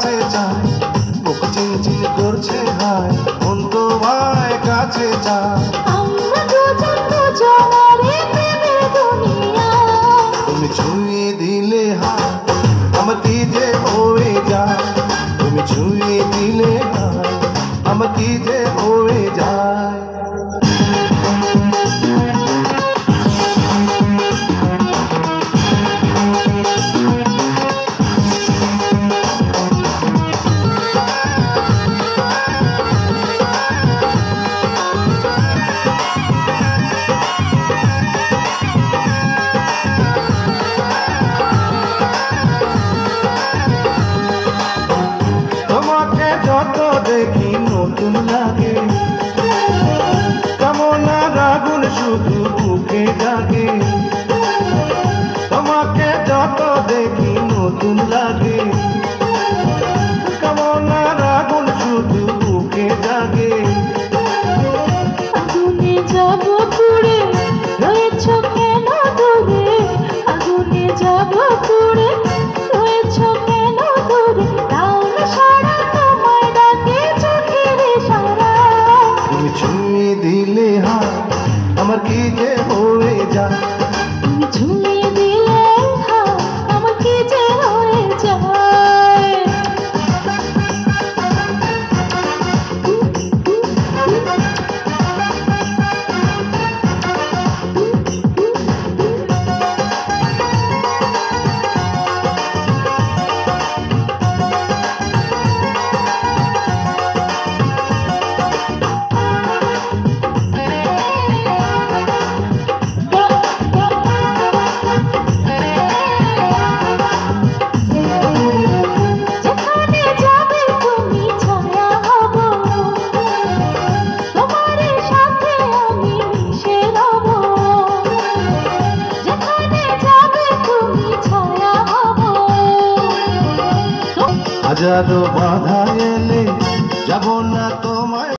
কাছে চায়, বুক চিনচিন করছে হায়, মন তোমায় কাছে চায়। আমরা দুজন দুজনারে প্রেমের দুনিয়া। তুমি ছুঁয়ে দিলে হায়, আমার কি যে হয়ে যায়। তুমি ছুঁয়ে দিলে হায়, আমার কি যে হয়ে যায়। তোমাকে যত দেখি নতুন লাগে, কামনার আগুন শুধু বুকে জাগে। তোমাকে যত দেখি নতুন লাগে, কামনার আগুন শুধু বুকে জাগে। আগুনে যাব পুড়ে, রয়েছ কেন দূরে? আগুনে যাব পুড়ে, রয়েছ কেন দূরে? দাও না সারা, তোমায় ডাকে চোখের ইশারা। তুমি ছুঁয়ে দিলে হায়, আমার কি যে হয়ে যায়। তুমি ছুঁয়ে দিলে হায়, আমার কি যে হয়ে যায়। যেখানে যাবে তুমি ছায়া হব, তোমার সাথে আমি মিশে রব। যেখানে যাবে তুমি ছায়া হব। হাজারো বাধা এলে যাব না তোমায়